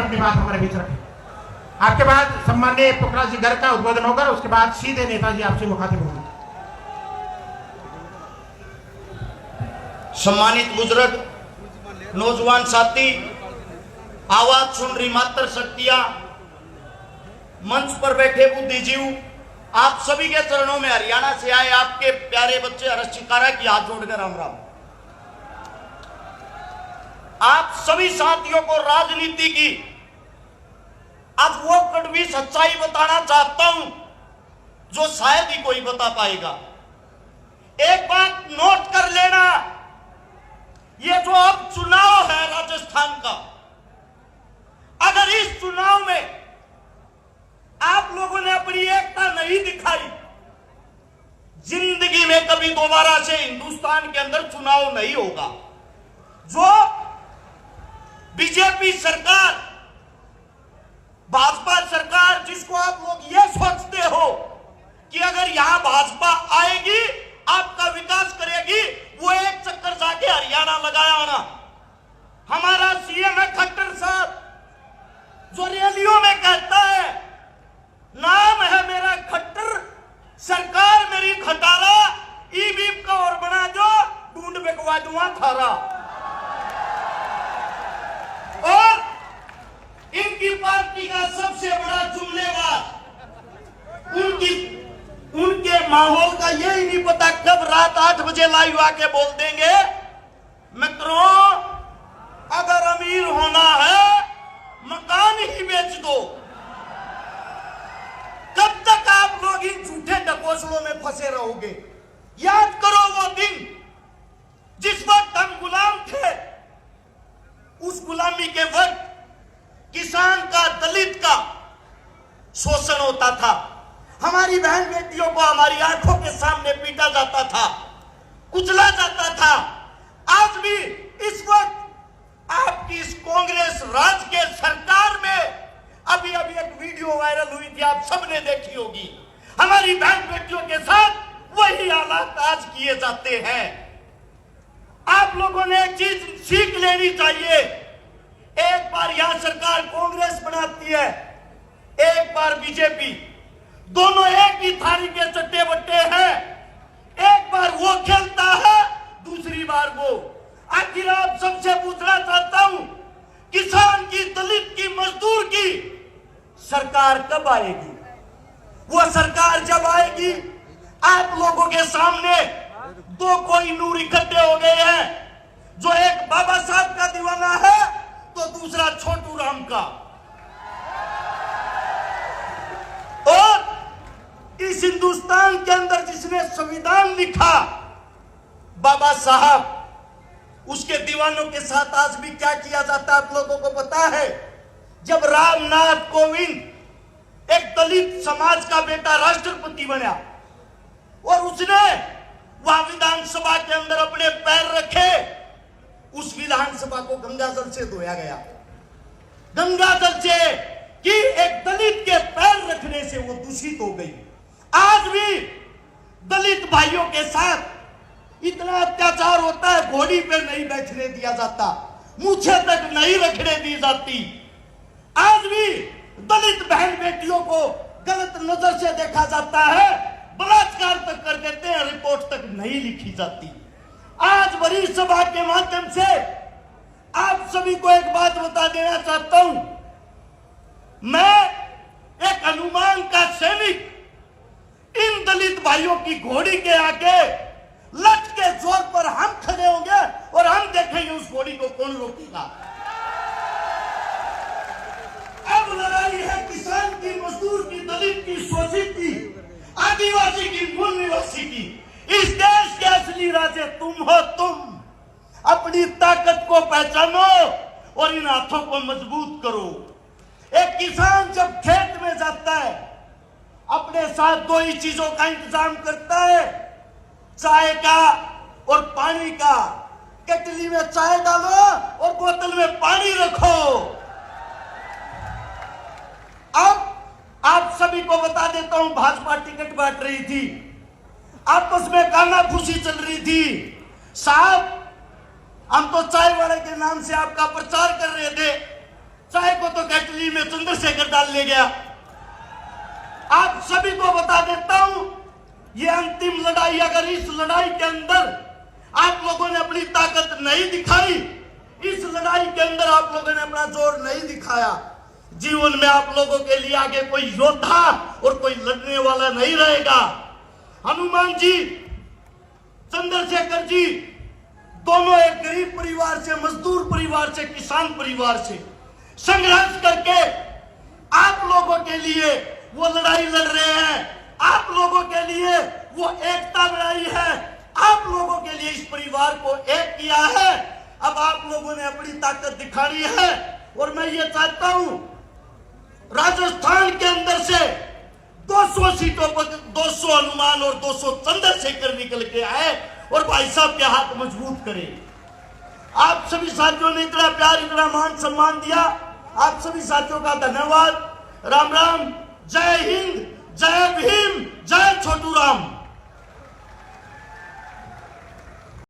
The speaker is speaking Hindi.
अपनी बात हमारे बीच रखें। आपके बाद सम्माननीय पुखरा जी घर का उद्बोधन होगा, उसके बाद सीधे नेताजी आपसे मुखातिब होंगे। सम्मानित बुजुर्ग, नौजवान साथी, आवाज सुन रही मात्र शक्तियां, मंच पर बैठे बुद्धिजीव, आप सभी के चरणों में हरियाणा से आए आपके प्यारे बच्चे हर्ष चिकारा की हाथ जोड़कर राम राम। आप सभी साथियों को राजनीति की आज वो कड़वी सच्चाई बताना चाहता हूं जो शायद ही कोई बता पाएगा। एक बात नोट कर लेना, ये जो अब चुनाव है राजस्थान का, अगर इस चुनाव में आप लोगों ने अपनी एकता नहीं दिखाई, जिंदगी में कभी दोबारा से हिंदुस्तान के अंदर चुनाव नहीं होगा। जो बीजेपी सरकार, भाजपा सरकार, जिसको आप लोग ये सोचते हो कि अगर यहां भाजपा आएगी आपका विकास करेगी, वो एक चक्कर जाके हरियाणा लगाया आना। हमारा सीएम है खट्टर साहब, जो रैलियों में कहता है नाम है मेरा खट्टर, सरकार मेरी खटारा, ईवीएम का और बना जो ढूंढ बेकवा दूंगा थारा। और इनकी पार्टी का सबसे बड़ा जुमलेबाज, उनके माहौल का यही नहीं पता कब रात 8 बजे लाइव आके बोल देंगे मित्रों अगर अमीर होना है मकान ही बेच दो। कब तक आप लोग इन झूठे ढकोसलों में फंसे रहोगे? याद करो वो दिन जिस वक्त हम गुलाम थे, उस गुलामी के वक्त किसान का, दलित का शोषण होता था, हमारी बहन बेटियों को हमारी आंखों के सामने पीटा जाता था, कुचला जाता था। आज भी इस वक्त आपकी इस कांग्रेस राज के सरकार में अभी एक वीडियो वायरल हुई थी, आप सबने देखी होगी, हमारी बहन बेटियों के साथ वही हालात आज किए जाते हैं। आप लोगों ने एक चीज सीख लेनी चाहिए, एक बार यहां सरकार कांग्रेस बनाती है, एक बार बीजेपी, दोनों एक ही थाली के चट्टे बट्टे हैं। एक बार वो खेलता है, दूसरी बार वो। आखिर आप सबसे पूछना चाहता हूं, किसान की, दलित की, मजदूर की सरकार कब आएगी? वो सरकार जब आएगी, आप लोगों के सामने दो कोई नूर इकट्ठे हो गए हैं, जो एक बाबा साहब का दीवाना है तो दूसरा छोटू राम का। और इस हिंदुस्तान के अंदर जिसने संविधान लिखा, बाबा साहब, उसके दीवानों के साथ आज भी क्या किया जाता है आप लोगों को पता है? जब रामनाथ कोविंद एक दलित समाज का बेटा राष्ट्रपति बना और उसने वहां विधानसभा के अंदर अपने पैर रखे, उस विधानसभा को गंगाजल से धोया गया। गंगाजल से कि एक दलित के पैर रखने से वो दूषित हो गई। आज भी दलित भाइयों के साथ इतना अत्याचार होता है, घोड़ी पे नहीं बैठने दिया जाता, मूछे तक नहीं रखने दी जाती। आज भी दलित बहन बेटियों को गलत नजर से देखा जाता है, बलात्कार तक कर देते हैं, रिपोर्ट तक नहीं लिखी जाती। आज बड़ी सभा के माध्यम से आप सभी को एक बात बता देना चाहता हूं, मैं एक हनुमान का सैनिक इन दलित भाइयों की घोड़ी के आगे लट के जोर पर हम खड़े होंगे और हम देखेंगे उस घोड़ी को कौन रोकेगा। अब लड़ाई है किसान की, मजदूर की, दलित की, शोषित की, आदिवासी की, मूल निवासी की। इस देश के असली राजे तुम हो। तुम अपनी ताकत को पहचानो और इन हाथों को मजबूत करो। एक किसान जब खेत में जाता है, अपने साथ दो ही चीजों का इंतजाम करता है, चाय का और पानी का। केतली में चाय डालो और बोतल में पानी रखो। अब आप सभी को बता देता हूं, भाजपा टिकट बांट रही थी, आपस में कानाफूसी चल रही थी। साहब, हम तो चाय वाले के नाम से आपका प्रचार कर रहे थे, चाय को तो कैटली में चंद्रशेखर डाल ले गया। आप सभी को बता देता हूं, ये अंतिम लड़ाई, अगर इस लड़ाई के अंदर आप लोगों ने अपनी ताकत नहीं दिखाई, इस लड़ाई के अंदर आप लोगों ने अपना जोर नहीं दिखाया, जीवन में आप लोगों के लिए आगे कोई योद्धा और कोई लड़ने वाला नहीं रहेगा। हनुमान जी, चंद्रशेखर जी दोनों एक गरीब परिवार से, मजदूर परिवार से, किसान परिवार से संघर्ष करके आप लोगों के लिए वो लड़ाई लड़ रहे हैं। आप लोगों के लिए वो एकता लड़ाई है। आप लोगों के लिए इस परिवार को एक किया है। अब आप लोगों ने अपनी ताकत दिखानी है। और मैं ये चाहता हूं, राजस्थान के अंदर से 200 सीटों पर 200 हनुमान और 200 चंद्रशेखर निकल के आए और भाई साहब के हाथ मजबूत करें। आप सभी साथियों ने इतना प्यार, इतना मान सम्मान दिया, आप सभी साथियों का धन्यवाद। राम राम, जय हिंद, जय भीम, जय छोटू राम।